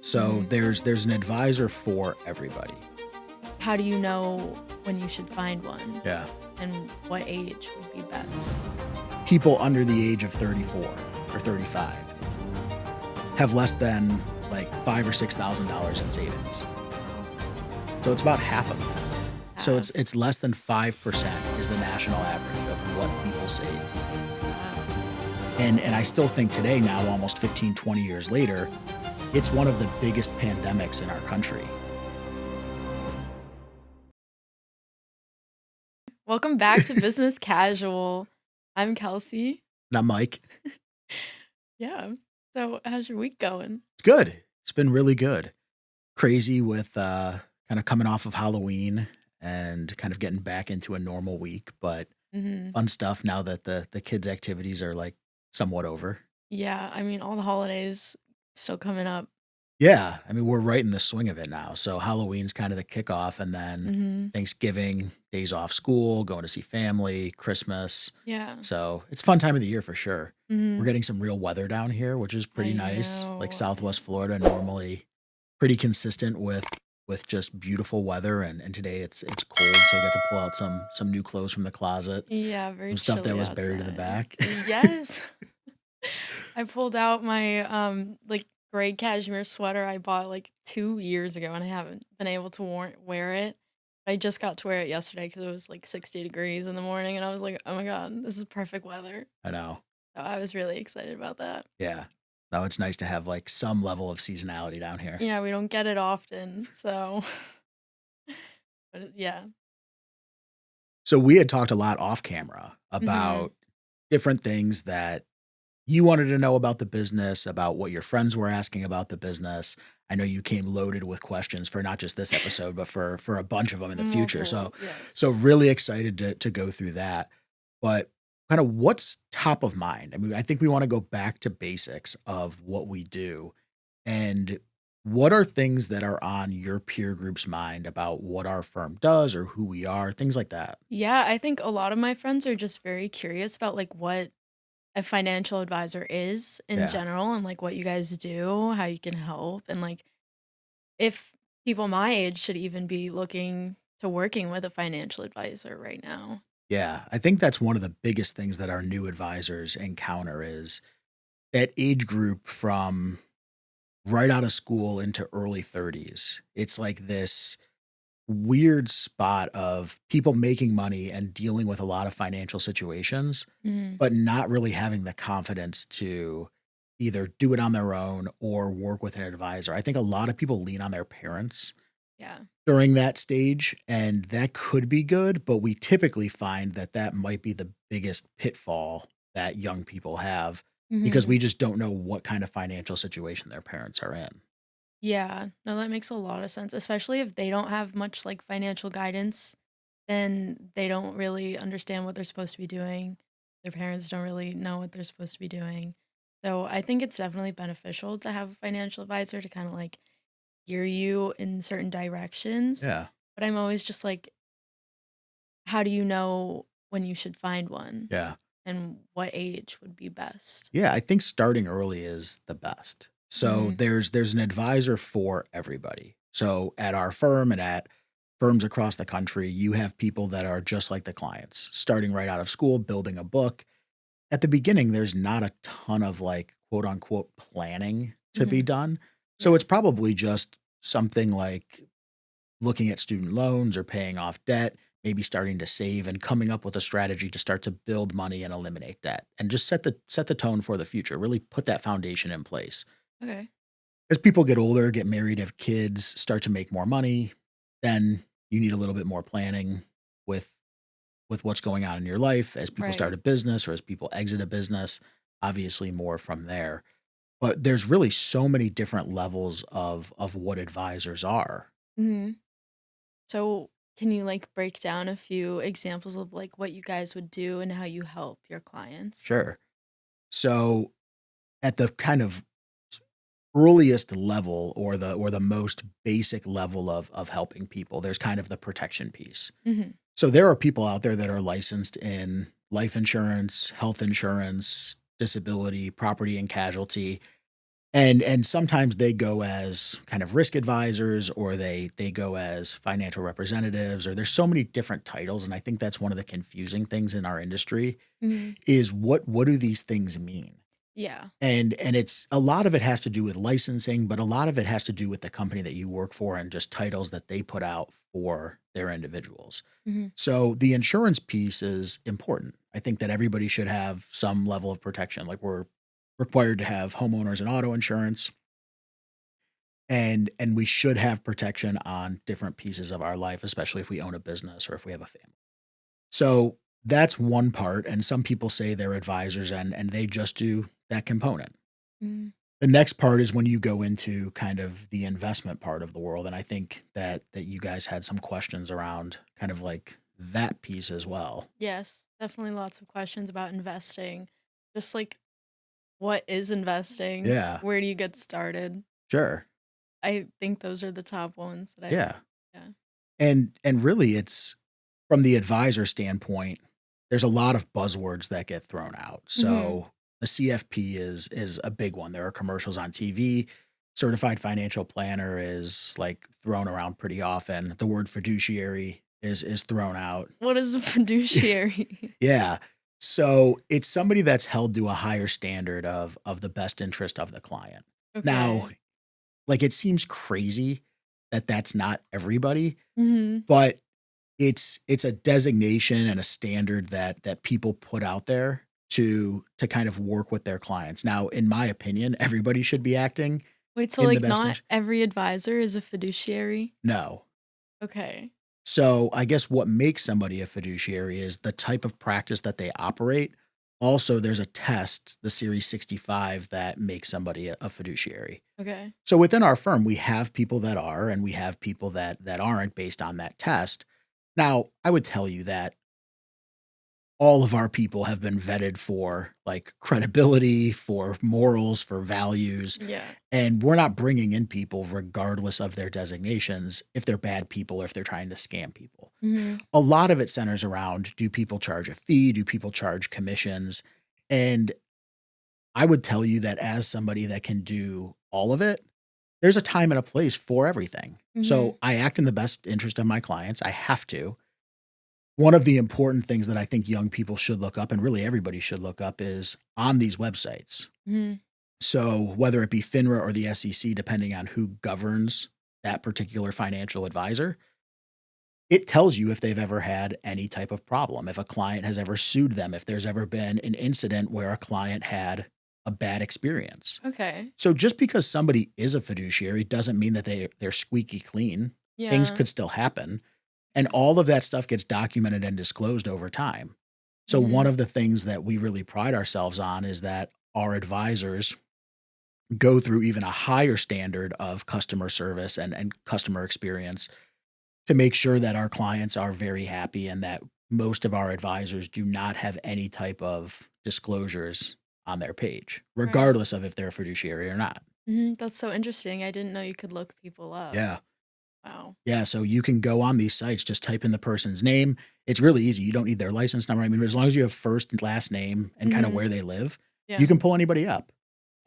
So Mhm. there's an advisor for everybody. How do you know when you should find one, Yeah. and what age would be best? People under the age of 34 or 35 have less than like five or $6,000 in savings. Wow. So it's about half of them. So Half. it's less than 5% is the national average of what people save. Wow. And I still think today, now almost 15, 20 years later, it's one of the biggest pandemics in our country. Welcome back to Business Casual. I'm Kelsey. Now, Mike, Yeah. So, how's your week going? it's good. It's been really good. Crazy with kind of coming off of Halloween and kind of getting back into a normal week, but Mhm. fun stuff now that the kids' activities are like somewhat over. Yeah, I mean, all the holidays still coming up. Yeah, I mean, we're right in the swing of it now. So Halloween's kind of the kickoff, and then Mhm. Thanksgiving, days off school, going to see family, Christmas. Yeah. So it's a fun time of the year for sure. We're Mhm. getting some real weather down here, which is pretty I nice. Like know. Southwest Florida, normally pretty consistent with just beautiful weather, and today it's cold, so we got to pull out some new clothes from the closet, Yeah, very some stuff that chilly was buried in the outside. back. Yes. I pulled out my like gray cashmere sweater I bought like 2 years ago and I haven't been able to wear it. I just got to wear it yesterday because it was like 60 degrees in the morning and I was like, "Oh my god, this is perfect weather." I know. So I was really excited about that. Yeah. No, it's nice to have like some level of seasonality down here. Yeah, we don't get it often. So yeah. So we had talked a lot off camera Mhm. about different things that you wanted to know about the business, about what your friends were asking about the business. I know you came loaded with questions for not just this episode, but for a bunch of them in the future. So Multiple, so yes. really excited to go through that. But kind of what's top of mind? I mean, I think we want to go back to basics of what we do. And what are things that are on your peer group's mind about what our firm does or who we are, things like that? Yeah, I think a lot of my friends are just very curious about like what a financial advisor is in Yeah. general and like what you guys do, how you can help, and like if people my age should even be looking to working with a financial advisor right now. Yeah. I think that's one of the biggest things that our new advisors encounter is that age group from right out of school into early 30s. It's like this weird spot of people making money and dealing with a lot of financial situations, Mhm. but not really having the confidence to either do it on their own or work with an advisor. I think a lot of people lean on their parents Yeah. during that stage, and that could be good, but we typically find that that might be the biggest pitfall that young people have because we Mhm. just don't know what kind of financial situation their parents are in. Yeah. No, that makes a lot of sense, especially if they don't have much like financial guidance, then they don't really understand what they're supposed to be doing. Their parents don't really know what they're supposed to be doing. So I think it's definitely beneficial to have a financial advisor to kind of like steer you in certain directions. Yeah. But I'm always just like, how do you know when you should find one Yeah. and what age would be best? Yeah, I think starting early is the best. So Mhm. there's an advisor for everybody. So at our firm and at firms across the country, you have people that are just like the clients, starting right out of school, building a book. At the beginning, there's not a ton of like quote unquote planning to be Mhm. done. So Yeah. it's probably just something like looking at student loans or paying off debt, maybe starting to save and coming up with a strategy to start to build money and eliminate debt and just set the tone for the future, really put that foundation in place. Okay. As people get older, get married, have kids, start to make more money, then you need a little bit more planning with with what's going on in your life as people start Right. a business or as people exit a business, obviously more from there. But there's really so many different levels of what advisors are. Mhm. So, can you like break down a few examples of like what you guys would do and how you help your clients? Sure. So at the kind of earliest level or the most basic level of helping people, there's kind of the protection piece. Mhm. So there are people out there that are licensed in life insurance, health insurance, disability, property and casualty, And sometimes they go as kind of risk advisors or they go as financial representatives or there's so many different titles, and I think that's one of the confusing things in our industry Mhm. is what do these things mean? Yeah. And it's a lot of it has to do with licensing, but a lot of it has to do with the company that you work for and just titles that they put out for their individuals. Mhm. So the insurance piece is important. I think that everybody should have some level of protection. Like we're required to have homeowners and auto insurance and we should have protection on different pieces of our life, especially if we own a business or if we have a family. So that's one part. And some people say they're advisors and they just do that component. Mhm. The next part is when you go into kind of the investment part of the world, and I think that you guys had some questions around kind of like that piece as well. Yes, definitely lots of questions about investing. Just like, what is investing? Yeah, Where do you get started? sure. I think those are the top ones that I Yeah. yeah. And really it's from the advisor standpoint, there's a lot of buzzwords that get thrown out. Mhm. So the CFP is a big one. There are commercials on TV. Certified financial planner is like thrown around pretty often. The word fiduciary is thrown out. What is a fiduciary? Yeah. So it's somebody that's held to a higher standard of the best interest of the client. Now, Okay. like it seems crazy that that's not everybody, Mhm. but it's a designation and a standard that people put out there to kind of work with their clients. Now, in my opinion, everybody should be acting Wait, so, in the like, best not interest. every advisor is a fiduciary? No. Okay. So, I guess what makes somebody a fiduciary is the type of practice that they operate. Also, there's a test, the Series 65, that makes somebody a fiduciary. Okay. So, within our firm, we have people that are, and we have people that aren't based on that test. Now, I would tell you that all of our people have been vetted for like credibility, for morals, for values, Yeah. and we're not bringing in people regardless of their designations if they're bad people or if they're trying to scam people. Mhm. A lot of it centers around, do people charge a fee? Do people charge commissions? And I would tell you that as somebody that can do all of it, there's a time and a place for everything. Mhm. So I act in the best interest of my clients. I have to. One of the important things that I think young people should look up, and really everybody should look up, is on these websites. Mhm. So whether it be FINRA or the SEC, depending on who governs that particular financial advisor, it tells you if they've ever had any type of problem, if a client has ever sued them, if there's ever been an incident where a client had a bad experience. Okay. So just because somebody is a fiduciary doesn't mean that they're squeaky clean. Things Yeah. could still happen. And all of that stuff gets documented and disclosed over time. So one Mhm. of the things that we really pride ourselves on is that our advisors go through even a higher standard of customer service and customer experience to make sure that our clients are very happy and that most of our advisors do not have any type of disclosures on their page, Right. regardless of if they're a fiduciary or not. Mhm. That's so interesting. I didn't know you could look people up. Yeah. Wow. Yeah, so you can go on these sites, just type in the person's name. It's really easy. You don't need their license number. I mean, as long as you have first and last name and kind of Mhm. where they live, you Yeah. can pull anybody up.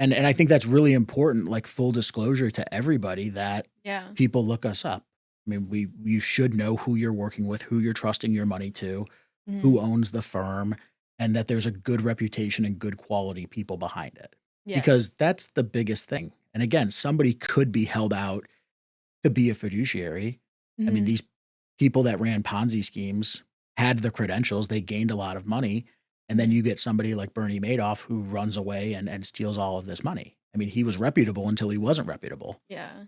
And I think that's really important, like full disclosure to everybody that Yeah. people look us up. I mean, you should know who you're working with, who you're trusting your money to, Mhm. who owns the firm, and that there's a good reputation and good quality people behind it. Yes. Because that's the biggest thing. And again, somebody could be held out to be a fiduciary. I mean, Mhm. these people that ran Ponzi schemes had the credentials, they gained a lot of money, and then Mhm. you get somebody like Bernie Madoff who runs away and steals all of this money. I mean, he was reputable until he wasn't reputable. Yeah.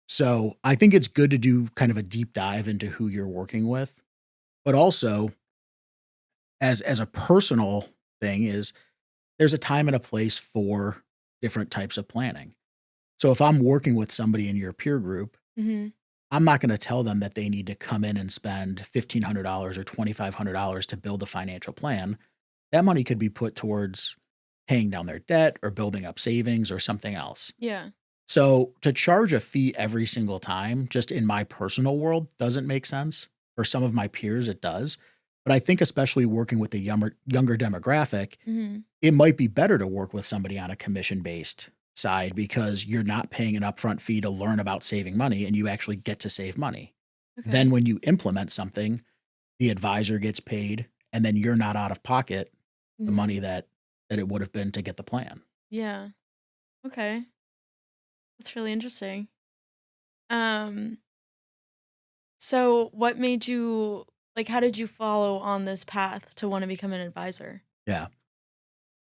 So, I think it's good to do kind of a deep dive into who you're working with, but also as a personal thing is there's a time and a place for different types of planning. So, if I'm working with somebody in your peer group, Mhm. I'm not gonna tell them that they need to come in and spend $1,500 or $2,500 to build a financial plan. That money could be put towards paying down their debt or building up savings or something else. Yeah. So, to charge a fee every single time, just in my personal world, doesn't make sense. For some of my peers, it does. But I think especially working with a younger demographic, Mhm. it might be better to work with somebody on a commission-based side because you're not paying an upfront fee to learn about saving money and you actually get to save money. Then Okay. when you implement something, the advisor gets paid and then you're not out of pocket the Mhm. money that it would have been to get the plan. Yeah. Okay. That's really interesting. Um, so what made you like how did you follow on this path to want to become an advisor? Yeah.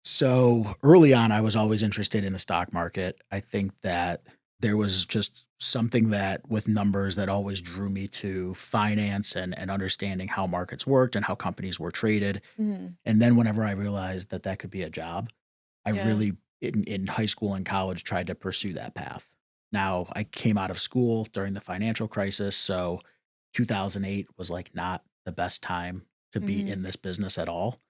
So early on, I was always interested in the stock market. I think that there was just something that with numbers that always drew me to finance and understanding how markets worked and how companies were traded. Mhm. And then whenever I realized that that could be a job, I Yeah. really in high school and college tried to pursue that path. Now I came out of school during the financial crisis, so 2008 was like not the best time to be in Mhm. this business at all.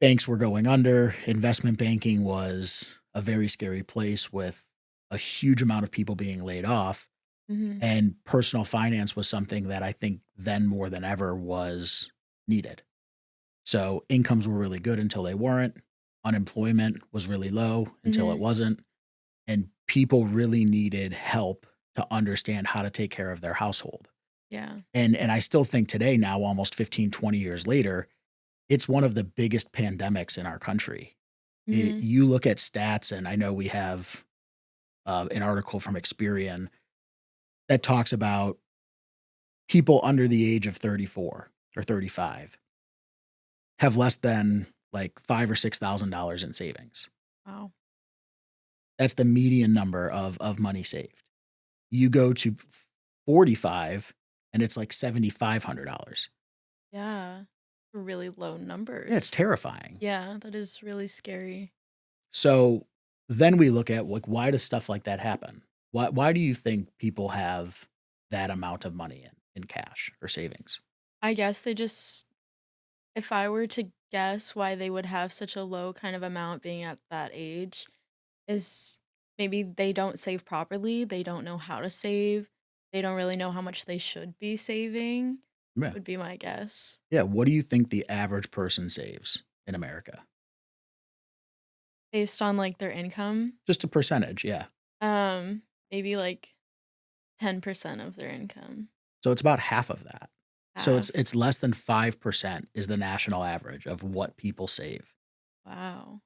Banks were going under. Investment banking was a very scary place with a huge amount of people being laid off. Mhm. And personal finance was something that I think then more than ever was needed. So incomes were really good until they weren't. Unemployment was really low until it Mhm. wasn't. And people really needed help to understand how to take care of their household. Yeah. And I still think today, now almost 15, 20 years later, it's one of the biggest pandemics in our country. Mhm. You look at stats, and I know we have an article from Experian that talks about people under the age of 34 or 35 have less than like five or $6,000 in savings. Wow. That's the median number of money saved. You go to 45, and it's like $7,500. Yeah. Really low Yeah, it's numbers. terrifying. Yeah, that is really scary. So then we look at like why does stuff like that happen? Why do you think people have that amount of money in cash or savings? I guess they just if I were to guess why they would have such a low kind of amount being at that age is maybe they don't save properly, they don't know how to save, they don't really know how much they should be saving, Yeah. would be my guess. Yeah. What do you think the average person saves in America? Based on, like, their income, Just a percentage. Yeah. um, maybe, like, 10% of their income. So it's about half of that. So Half. it's less than 5% is the national average of what people save. Wow.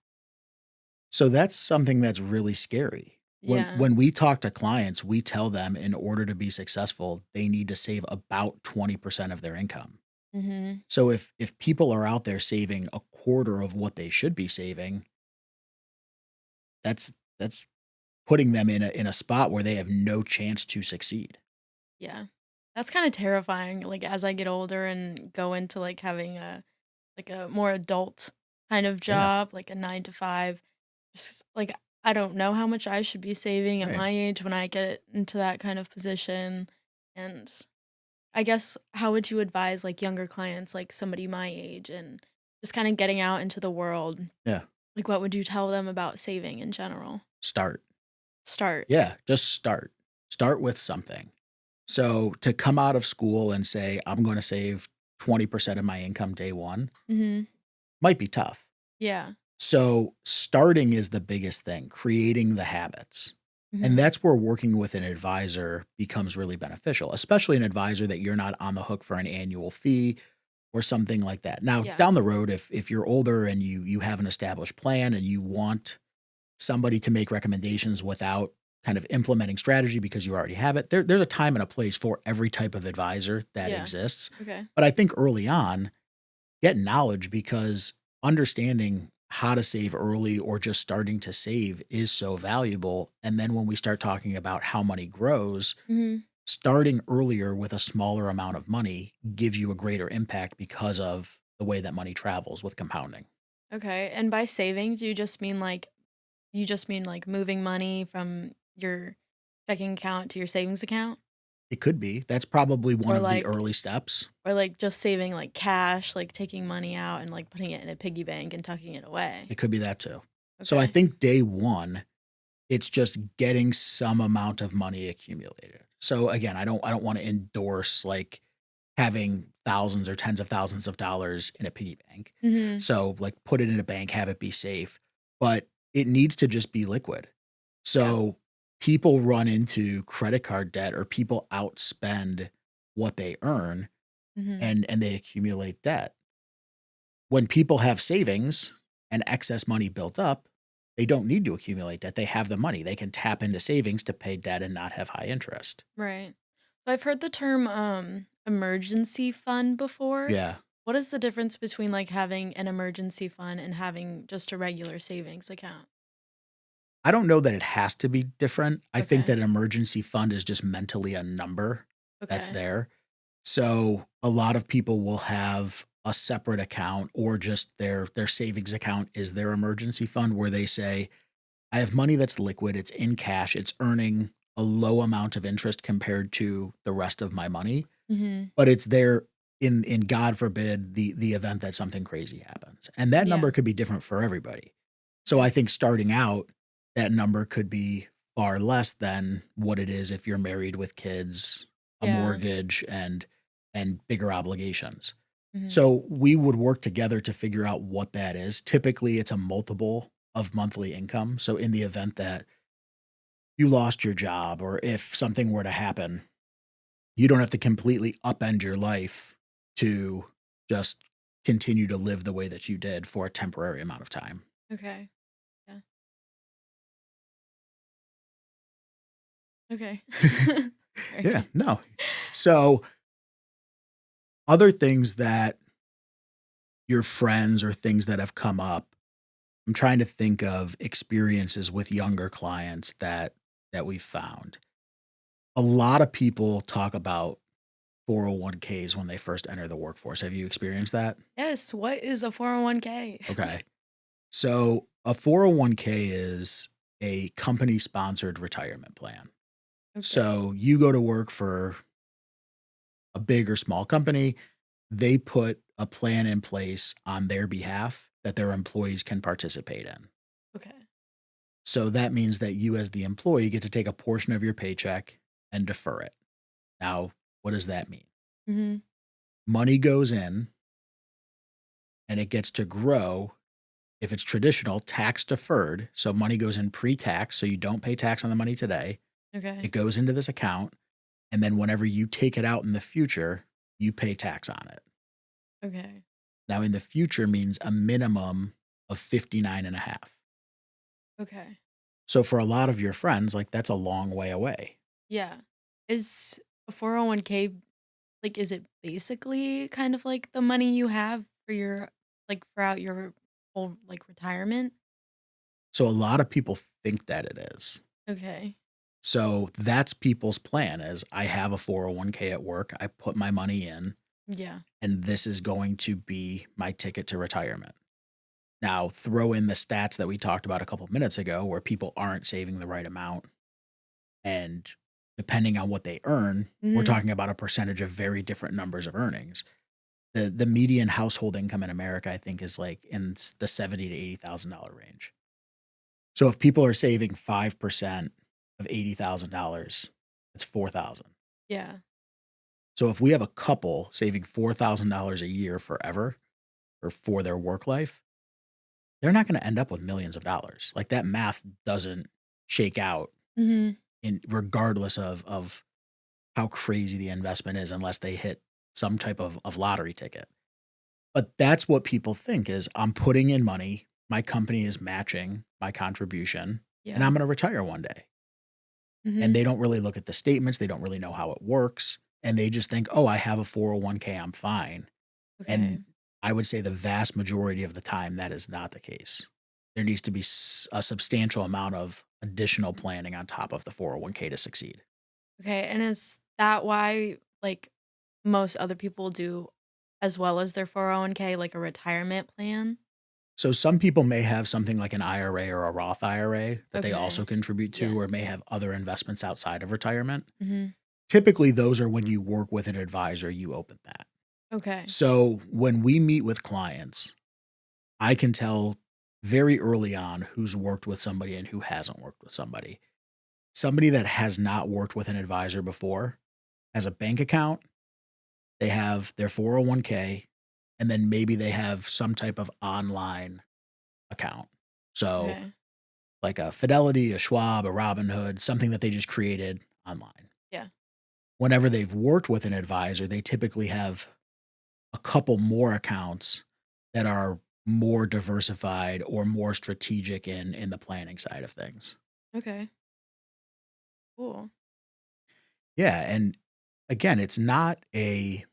So that's something that's really scary. When Yeah. when we talk to clients, we tell them in order to be successful, they need to save about 20% of their income. Mhm. So if people are out there saving a quarter of what they should be saving, that's putting them in a spot where they have no chance to succeed. Yeah. That's kinda terrifying, like, as I get older and go into, like, having a more adult kind of Yeah, job, like a 9 to 5. Just like I don't know how much I should be saving at right. my age when I get into that kind of position. And I guess how would you advise like younger clients, like somebody my age and just kind of getting out into the world? Yeah, Like what would you tell them about saving in general? start. Start. Yeah, just start. Start with something. So to come out of school and say, "I'm gonna save 20% of my income day 1," Mhm. might be tough. Yeah. So starting is the biggest thing, creating the habits. And Mhm. that's where working with an advisor becomes really beneficial, especially an advisor that you're not on the hook for an annual fee or something like that. Now, Yeah. down the road, if you're older and you have an established plan and you want somebody to make recommendations without kind of implementing strategy because you already have it, there's a time and a place for every type of advisor that Yeah. exists. Okay. But I think early on, get knowledge because understanding how to save early or just starting to save is so valuable. And then when we start talking about how money grows, Mhm. starting earlier with a smaller amount of money gives you a greater impact because of the way that money travels with compounding. Okay. And by saving, do you just mean like moving money from your checking account to your savings account? It could be. That's probably one Or of the like early steps. or like just saving like cash, like taking money out and like putting it in a piggy bank and tucking it It away. could be that too. So I Okay. think day one, it's just getting some amount of money accumulated. So again, I don't want to endorse like having thousands or tens of thousands of dollars in a piggy bank. Mhm. So like put it in a bank, have it be safe, but it needs to just be liquid. Yeah. So people run into credit card debt or people outspend what they earn Mhm. and they accumulate debt. When people have savings and excess money built up, they don't need to accumulate debt. They have the money. They can tap into savings to pay debt and not have high interest. Right. So I've heard the term emergency fund before. Yeah. What is the difference between like having an emergency fund and having just a regular savings account? I don't know that it has to be different. I think Okay. that an emergency fund is just mentally a number that's Okay. there. So a lot of people will have a separate account or just their savings account is their emergency fund where they say, I have money that's liquid, it's in cash, it's earning a low amount of interest compared to the rest of my money, Mhm. but it's there in God forbid the event that something crazy happens. And that Yeah. number could be different for everybody. So I Okay. think starting out, that number could be far less than what it is if you're married with kids, a Yeah. mortgage, and bigger obligations. Mhm. So we would work together to figure out what that is. Typically, it's a multiple of monthly income. So in the event that you lost your job or if something were to happen, you don't have to completely upend your life to just continue to live the way that you did for a temporary amount of time. Okay. Yeah. Okay. Yeah, Sorry. no. So, other things that your friends or things that have come up, I'm trying to think of experiences with younger clients that we've found. A lot of people talk about 401ks when they first enter the workforce. Have you experienced that? Yes, what is a 401k? Okay. So, a 401k is a company sponsored retirement plan. Okay. So, you go to work for a big or small company, they put a plan in place on their behalf that their employees can participate in. Okay. So, that means that you, as the employee, get to take a portion of your paycheck and defer it. Now, what does that mean? Mhm. Money goes in and it gets to grow. If it's traditional, tax deferred, so money goes in pre-tax, so you don't pay tax on the money today. It Okay. goes into this account, and then whenever you take it out in the future, you pay tax on it. Okay. Now, in the future means a minimum of 59 and a half. Okay. So for a lot of your friends, like that's a long way away. Yeah. Is a 401k like is it basically kind of like the money you have for your like throughout your whole like retirement? So a lot of people think that it is. Okay. So that's people's plan is I have a 401k at work. I put my money in Yeah. and this is going to be my ticket to retirement. Now, throw in the stats that we talked about a couple minutes ago where people aren't saving the right amount. And depending on what they earn, we're Mhm. talking about a percentage of very different numbers of earnings. The median household income in America, I think, is like in the 70 to $80,000 range. So if people are saving 5% of $80,000, that's 4,000. Yeah. So if we have a couple saving $4,000 a year forever or for their work life, they're not going to end up with millions of dollars. Like that math doesn't shake out Mhm. in regardless of how crazy the investment is unless they hit some type of lottery ticket. But that's what people think is I'm putting in money, my company is matching my contribution, and Yeah. I'm going to retire one day. And Mhm. they don't really look at the statements, they don't really know how it works, and they just think, "Oh, I have a 401k, I'm fine." Okay. And I would say the vast majority of the time that is not the case. There needs to be a substantial amount of additional planning on top of the 401k to succeed. Okay. And is that why like most other people do as well as their 401k like a retirement plan? So some people may have something like an IRA or a Roth IRA that they also Okay. contribute to or may Yes. have other investments outside of retirement. Mhm. Typically, those are when you work with an advisor, you open that. Okay. So when we meet with clients, I can tell very early on who's worked with somebody and who hasn't worked with somebody. Somebody that has not worked with an advisor before has a bank account, they have their 401k, and then maybe they have some type of online account. So Okay. like a Fidelity, a Schwab, a Robinhood, something that they just created online. Yeah. Whenever they've worked with an advisor, they typically have a couple more accounts that are more diversified or more strategic in the planning side of things. Okay. Cool. Yeah, and again, it's not a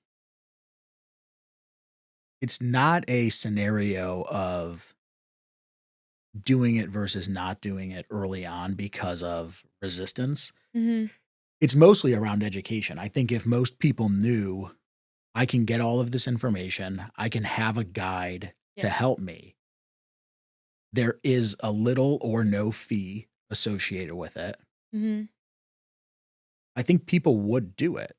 scenario of doing it versus not doing it early on because of resistance. Mhm. It's mostly around education. I think if most people knew I can get all of this information, I can have a guide to Yes. help me. There is a little or no fee associated with it. Mhm. I think people would do it.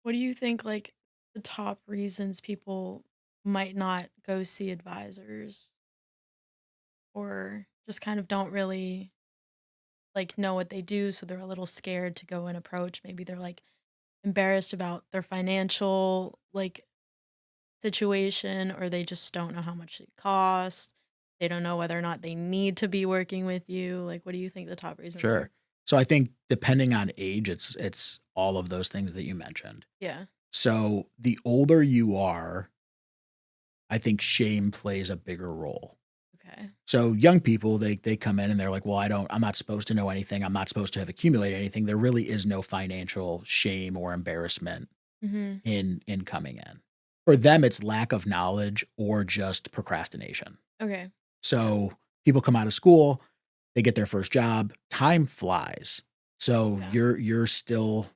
What do you think, like, the top reasons people might not go see advisors or just kind of don't really, like, know what they do, so they're a little scared to go and approach? Maybe they're, like, embarrassed about their financial, like, situation, or they just don't know how much it costs. They don't know whether or not they need to be working with you. Like, what do you think the top reasons are? Sure. So I think depending on age, it's all of those things that you mentioned. Yeah. So the older you are, I think shame plays a bigger role. Okay. So young people, they come in and they're like, "Well, I'm not supposed to know anything. I'm not supposed to have accumulated anything." There really is no financial shame or embarrassment Mhm. in coming in. For them, it's lack of knowledge or just procrastination. Okay. Yeah. So people come out of school, they get their first job, time flies. So Yeah. you're still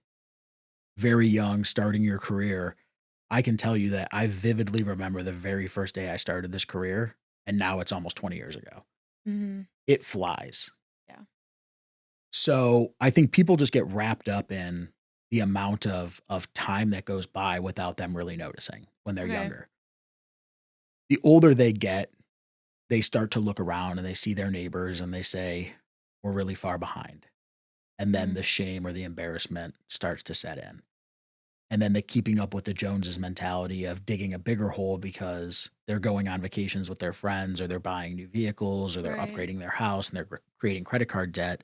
very young, starting your career. I can tell you that I vividly remember the very first day I started this career, and now it's almost 20 years ago. Mhm. It flies. Yeah. So I think people just get wrapped up in the amount of time that goes by without them really noticing when they're Okay. younger. The older they get, they start to look around and they see their neighbors and they say, "We're really far behind." And then Mhm. the shame or the embarrassment starts to set in. And then the keeping up with the Joneses mentality of digging a bigger hole because they're going on vacations with their friends or they're buying new vehicles or they're Right. upgrading their house and they're creating credit card debt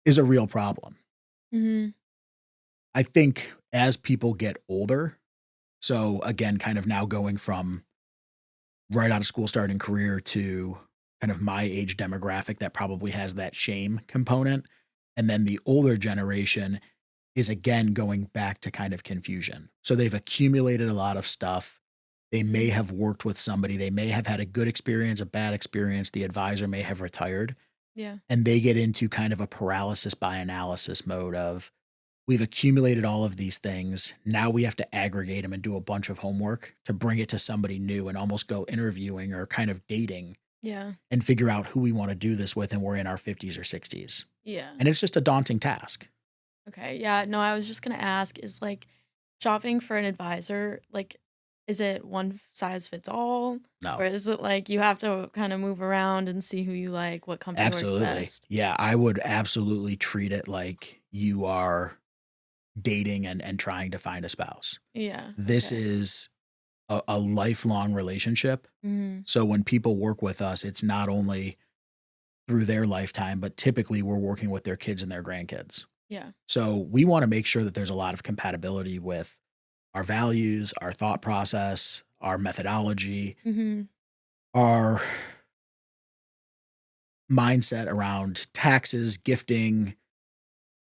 is a real problem. Mhm. I think as people get older, so again, kind of now going from right out of school, starting career to kind of my age demographic that probably has that shame component. And then the older generation is again going back to kind of confusion. So they've accumulated a lot of stuff. They may Mhm. have worked with somebody, they may have had a good experience, a bad experience. The advisor may have retired, Yeah. and they get into kind of a paralysis by analysis mode of we've accumulated all of these things. Now we have to aggregate them and do a bunch of homework to bring it to somebody new and almost go interviewing or kind of dating Yeah. and figure out who we want to do this with. And we're in our 50s or 60s. Yeah. And it's just a daunting task. Okay. Yeah. No, I was just gonna ask, is like shopping for an advisor, like, is it one size fits all? Or No, is it like you have to kind of move around and see who you like, what company works absolutely. best? Yeah, I would absolutely treat it like you are dating and trying to find a spouse. Yeah. This Okay. is a lifelong relationship. Mhm. So when people work with us, it's not only through their lifetime, but typically we're working with their kids and their grandkids. Yeah. So we want to make sure that there's a lot of compatibility with our values, our thought process, our methodology, Mhm. our mindset around taxes, gifting,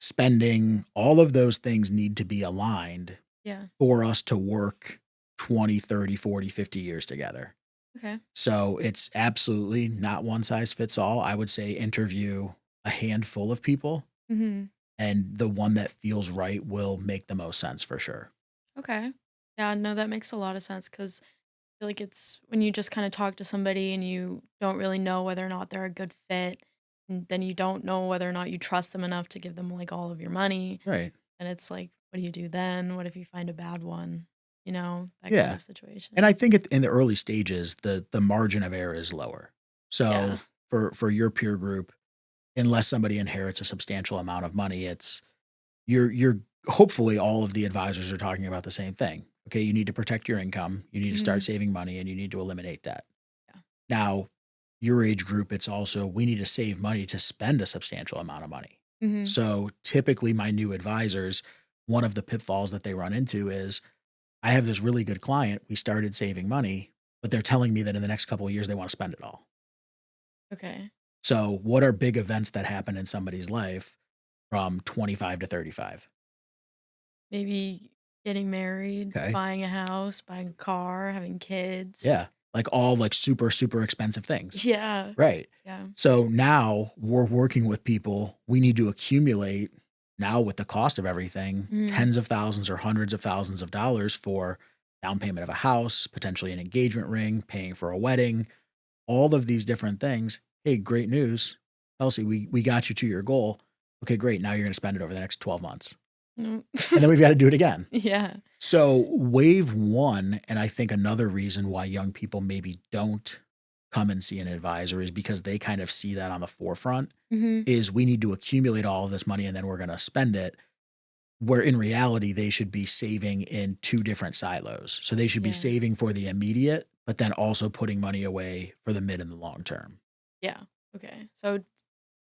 spending. All of those things need to be aligned Yeah. for us to work 20, 30, 40, 50 years together. Okay. So it's absolutely not one size fits all. I would say interview a handful of people, Mhm. and the one that feels right will make the most sense for sure. Okay. Yeah, no, that makes a lot of sense because I feel like it's when you just kind of talk to somebody and you don't really know whether or not they're a good fit, and then you don't know whether or not you trust them enough to give them like all of your money. Right. And it's like, what do you do then? What if you find a bad one? That kind Yeah. of And situation. I think in the early stages, the margin of error is lower. Yeah. So for your peer group, unless somebody inherits a substantial amount of money, it's you're hopefully all of the advisors are talking about the same thing. Okay, you need to protect your income, you need to start Hmm. saving money, and you need to eliminate debt. Yeah. Now, your age group, it's also we need to save money to spend a substantial amount of money. Mhm. So typically, my new advisors, one of the pitfalls that they run into is I have this really good client. We started saving money, but they're telling me that in the next couple of years, they want to spend it all. Okay. So, what are big events that happen in somebody's life from 25 to 35? Maybe getting married, Okay. buying a house, buying a car, having Yeah. kids. Like all like super, super expensive things. Yeah. Right. Yeah. So now we're working with people. We need to accumulate now with the cost of everything, Mhm. tens of thousands or hundreds of thousands of dollars for down payment of a house, potentially an engagement ring, paying for a wedding, all of these different things. Hey, great news. Kelsey, we got you to your goal. Okay, great. Now you're going to spend it over the next 12 months. Mm. And then we've got to do it again. Yeah. So, wave one, and I think another reason why young people maybe don't come and see an advisor is because they kind of see that on the forefront Mhm. is we need to accumulate all of this money and then we're going to spend it. Where in reality, they should be saving in two different silos. So, they should be Yeah. saving for the immediate, but then also putting money away for the mid and the long term. Yeah. Okay. So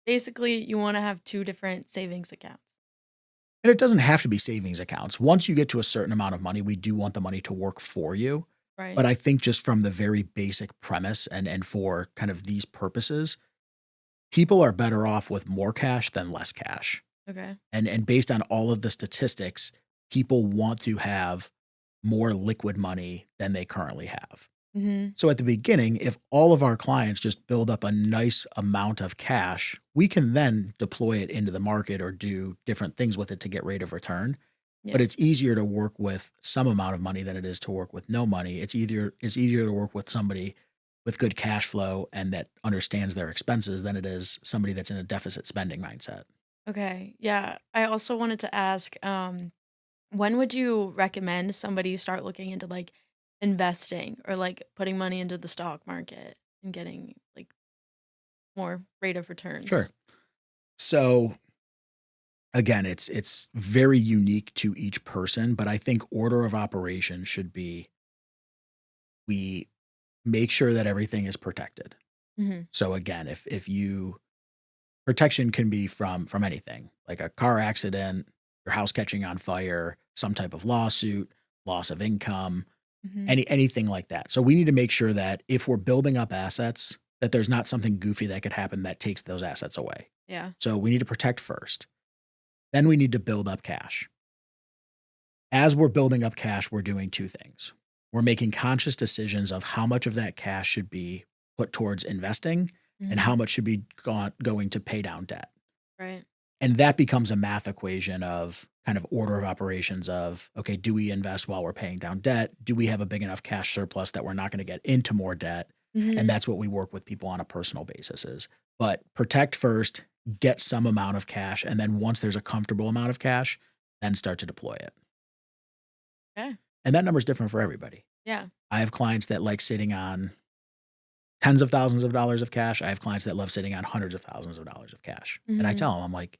basically, you wanna have 2 different savings accounts. And it doesn't have to be savings accounts. Once you get to a certain amount of money, we do want the money to work for you. Right. But I think just from the very basic premise and for kind of these purposes, people are better off with more cash than less cash. Okay. And based on all of the statistics, people want to have more liquid money than they currently have. Mhm. So at the beginning, if all of our clients just build up a nice amount of cash, we can then deploy it into the market or do different things with it to get rate of return. But Yeah. it's easier to work with some amount of money than it is to work with no money. It's easier to work with somebody with good cash flow and that understands their expenses than it is somebody that's in a deficit spending mindset. Okay. Yeah. I also wanted to ask, when would you recommend somebody start looking into, like, investing or, like, putting money into the stock market and getting, like, more rate of Sure. returns? So again, it's very unique to each person, but I think order of operation should be we make sure that everything is protected. Mhm. So again, if you protection can be from anything, like a car accident, your house catching on fire, some type of lawsuit, loss of income, Mhm. anything like that. So we need to make sure that if we're building up assets, that there's not something goofy that could happen that takes those assets away. Yeah. So we need to protect first. Then we need to build up cash. As we're building up cash, we're doing two things. We're making conscious decisions of how much of that cash should be put towards investing and how Mhm. much should be going to pay down debt. Right. And that becomes a math equation of kind of order of operations of, okay, do we invest while we're paying down debt? Do we have a big enough cash surplus that we're not going to get into more debt? And Mhm. that's what we work with people on a personal basis is. But protect first, get some amount of cash, and then once there's a comfortable amount of cash, then start to deploy it. Okay. And that number is different for everybody. Yeah. I have clients that like sitting on tens of thousands of dollars of cash. I have clients that love sitting on hundreds of thousands of dollars of cash. And I Mhm. tell them, I'm like,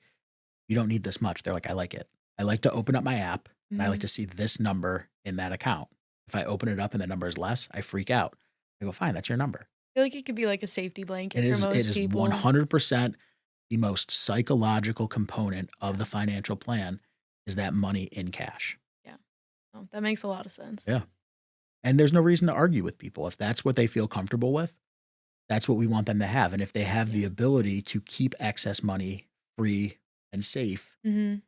you don't need this much. They're like, I like it. I like to open up my app and I like Mhm. to see this number in that account. If I open it up and the number is less, I freak out. I go, fine, that's your number. I feel like it could be like a safety It blanket for is it most is people. 100% the most psychological component of the Yeah. financial plan is that money in cash. Yeah. No, that makes a lot of sense. Yeah. And there's no reason to argue with people. If that's what they feel comfortable with, that's what we want them to have. And if they have the Yeah. ability to keep excess money free and safe, Mhm.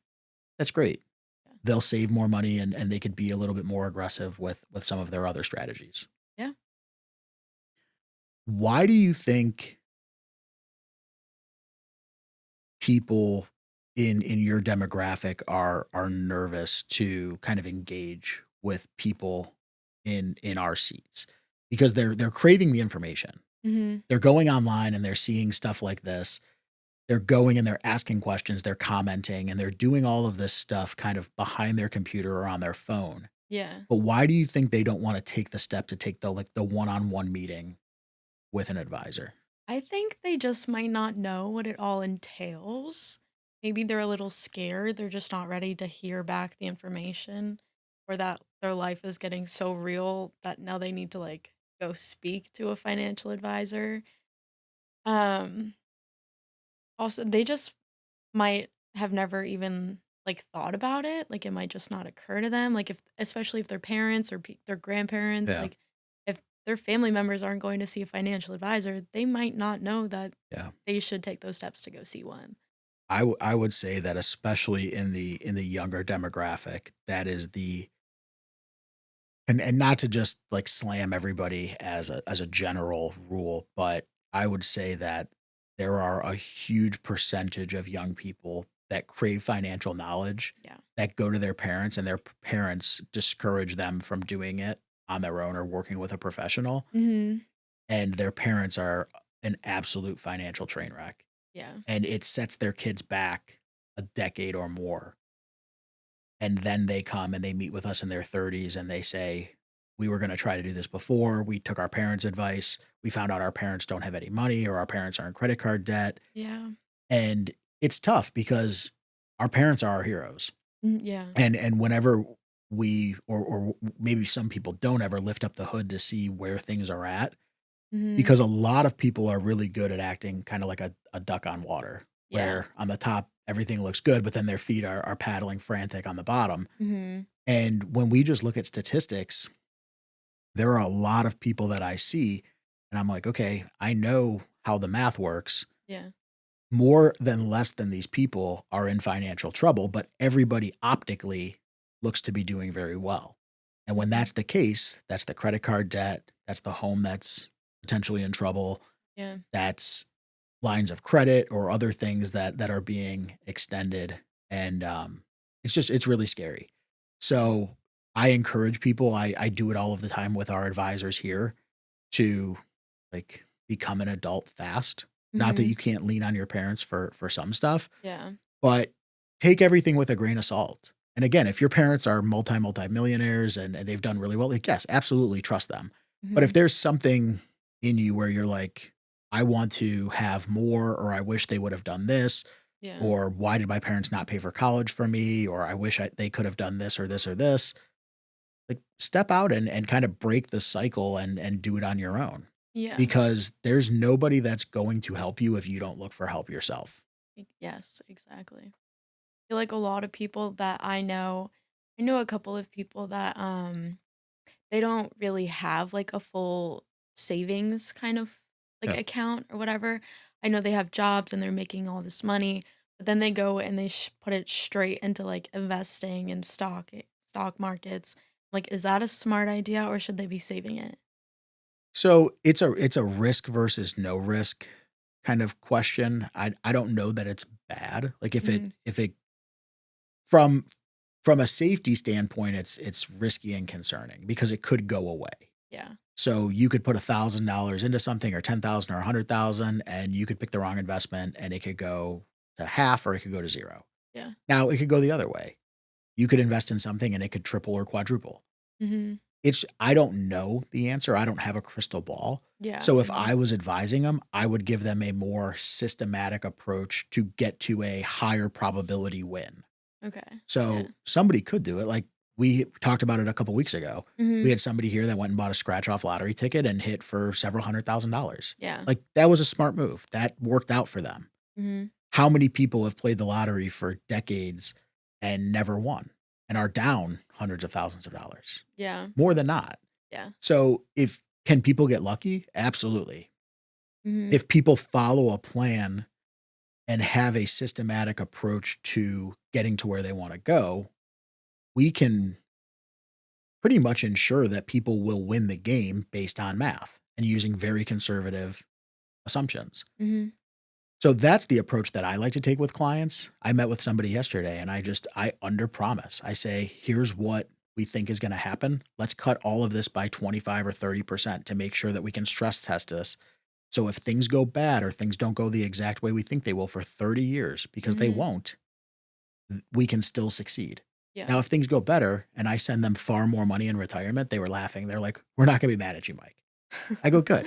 that's great. Yeah. They'll save more money and they could be a little bit more aggressive with some of their other strategies. Yeah. Why do you think people in your demographic are nervous to kind of engage with people in our seats? Because they're craving the information. Mhm. They're going online and they're seeing stuff like this. They're going and they're asking questions, they're commenting, and they're doing all of this stuff kind of behind their computer or on their phone. Yeah. But why do you think they don't wanna take the step to take the, like, the one-on-one meeting with an advisor? I think they just might not know what it all entails. Maybe they're a little scared. They're just not ready to hear back the information or that their life is getting so real that now they need to like go speak to a financial advisor. Um, Also, they just might have never even, like, thought about it, like, it might just not occur to them, like, if especially if their parents or their grandparents, Yeah. like, if their family members aren't going to see a financial advisor, they might not know that Yeah. they should take those steps to go see one. I would say that especially in the younger demographic, that is the and not to just, like, slam everybody as a general rule, but I would say that there are a huge percentage of young people that crave financial knowledge Yeah. that go to their parents, and their parents discourage them from doing it on their own or working with a professional, Mhm. and their parents are an absolute financial train wreck, Yeah. and it sets their kids back a decade or more. And then they come and they meet with us in their 30s and they say, "We were gonna try to do this before. We took our parents' advice. We found out our parents don't have any money or our parents are in credit card debt." Yeah. And it's tough because our parents are our heroes. Yeah. And whenever we or maybe some people don't ever lift up the hood to see where things are at, Mhm. because a lot of people are really good at acting kinda like a duck on water, Yeah. where on the top, everything looks good, but then their feet are paddling frantic on the bottom. Mhm. And when we just look at statistics, there are a lot of people that I see, and I'm like, okay, I know how the math works. Yeah. More than less than these people are in financial trouble, but everybody optically looks to be doing very well. And when Mhm. that's the case, that's the credit card debt, that's the home that's potentially in trouble, Yeah. that's lines of credit or other things that are being extended, and, it's just it's really scary. So, I encourage people, I do it all of the time with our advisors here to, like, become an adult fast. Not that you Mhm. can't lean on your parents for some stuff, Yeah. but take everything with a grain of salt. And again, if your parents are multi-millionaires and they've done really well, like, yes, absolutely trust them. But if Mhm. there's something in you where you're like, "I want to have more," or "I wish they would have done this," Yeah. or "Why did my parents not pay for college for me?" or "I wish they could have done this or this or this," like, step out and kinda break the cycle and do it on your own. Yeah. Because there's nobody that's going to help you if you don't look for help yourself. Yes, exactly. Feel like a lot of people that I know a couple of people that they don't really have like a full savings kind of like Yeah. account or whatever. I know they have jobs and they're making all this money, but then they go and they put it straight into like investing and stock markets. Like, is that a smart idea or should they be saving it? So it's a risk versus no risk kind of question. I don't know that it's bad. Like Mhm. if it from from a safety standpoint, it's risky and concerning because it could go away. Yeah. So you could put $1,000 into something or 10,000 or 100,000 and you could pick the wrong investment and it could go to half or it could go to zero. Yeah. Now it could go the other way. You could invest in something and it could triple or quadruple. Mhm. It's I don't know the answer, I don't have a crystal ball. Yeah, So if same. I was advising them, I would give them a more systematic approach to get to a higher probability win. Okay. Yeah. So somebody could do it, like, we talked about it a couple weeks ago. We Mhm. had somebody here that went and bought a scratch off lottery ticket and hit for several $100,000. Yeah. Like, that was a smart move, that worked out for them. Mhm. How many people have played the lottery for decades and never won and are down hundreds of thousands of dollars? Yeah. More than not. Yeah. So, if can people get lucky? Absolutely. Mhm. If people follow a plan and have a systematic approach to getting to where they wanna go, we can pretty much ensure that people will win the game based on math and using very conservative assumptions. Mhm. So that's the approach that I like to take with clients. I met with somebody yesterday and I underpromise. I say, "Here's what we think is gonna happen. Let's cut all of this by 25 or 30% to make sure that we can stress test this. So if things go bad or things don't go the exact way we think they will for 30 years, because they Mhm. won't, we can still succeed." Yeah. Now, if things go better and I send them far more money in retirement, they were laughing. They're like, "We're not gonna be mad at you, Mike." I go, "Good."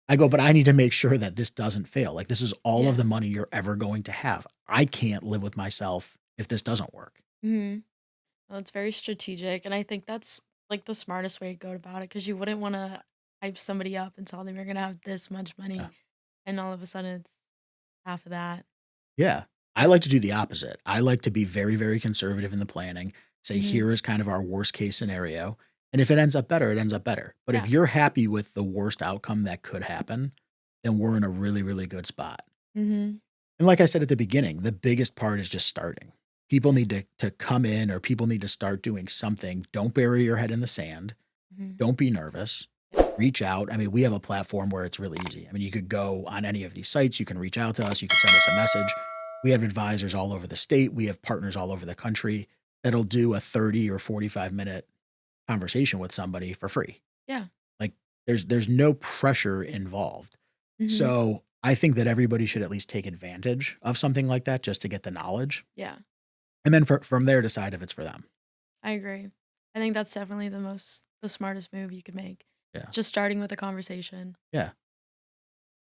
I go, "But I need to make sure that this doesn't fail. Like, this is all of the Yeah. money you're ever going to have. I can't live with myself if this doesn't work." Mhm. Well, it's very strategic, and I think that's, like, the smartest way to go about it because you wouldn't wanna hype somebody up and tell them you're gonna have this much Yeah. money, and all of a sudden it's half of that. Yeah. I like to do the opposite. I like to be very, very conservative in the planning, say, Mhm. here is kind of our worst case scenario. And if it ends up better, it ends up better. But if Yeah. you're happy with the worst outcome that could happen, then we're in a really, really good spot. Mhm. And like I said at the beginning, the biggest part is just starting. People Yeah. need to come in or people need to start doing something. Don't bury your head in the sand. Mhm. Don't be nervous. Reach out. I mean, we have a platform where it's really easy. I mean, you could go on any of these sites, you can reach out to us, you can send us a message. We have advisors all over the state, we have partners all over the country that'll do a 30 or 45-minute conversation with somebody for free. Yeah. Like there's no pressure involved. Mhm. So, I think that everybody should at least take advantage of something like that just to get the knowledge, Yeah. and then from there decide if it's for them. I agree. I think that's definitely the smartest move you could make. Yeah. Just starting with a conversation. Yeah. That's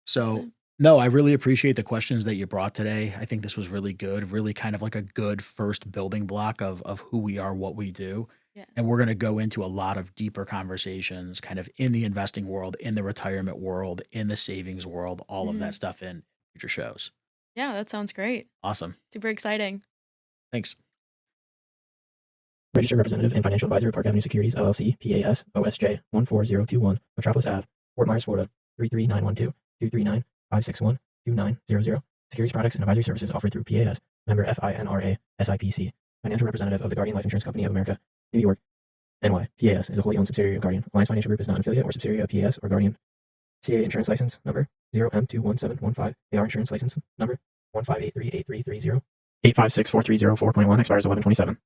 So, it. no, I really appreciate the questions that you brought today. I think this was really good, really kind of like a good first building block of who we are, what we do. Yeah. And we're going to go into a lot of deeper conversations kind of in the investing world, in the retirement world, in the savings world, all of that Mhm. stuff in future shows. Yeah, that sounds great. Awesome. Super exciting. Thanks. Registered representative and financial advisor, Park Avenue Securities, LLC, PAS, OSJ 14021, Metropolis Ave, Fort Myers, Florida 33912 239 561 2900. Securities products and advisory services offered through PAS, member FINRA, SIPC. Financial representative of the Guardian Life Insurance Company of America, New York, NY. PAS is a wholly owned subsidiary of Guardian. Alliance Financial Group is not an affiliate or subsidiary of PAS or Guardian. CA insurance license number 0M21715. AR insurance license number 158383330. 8564304.1 expires 1127.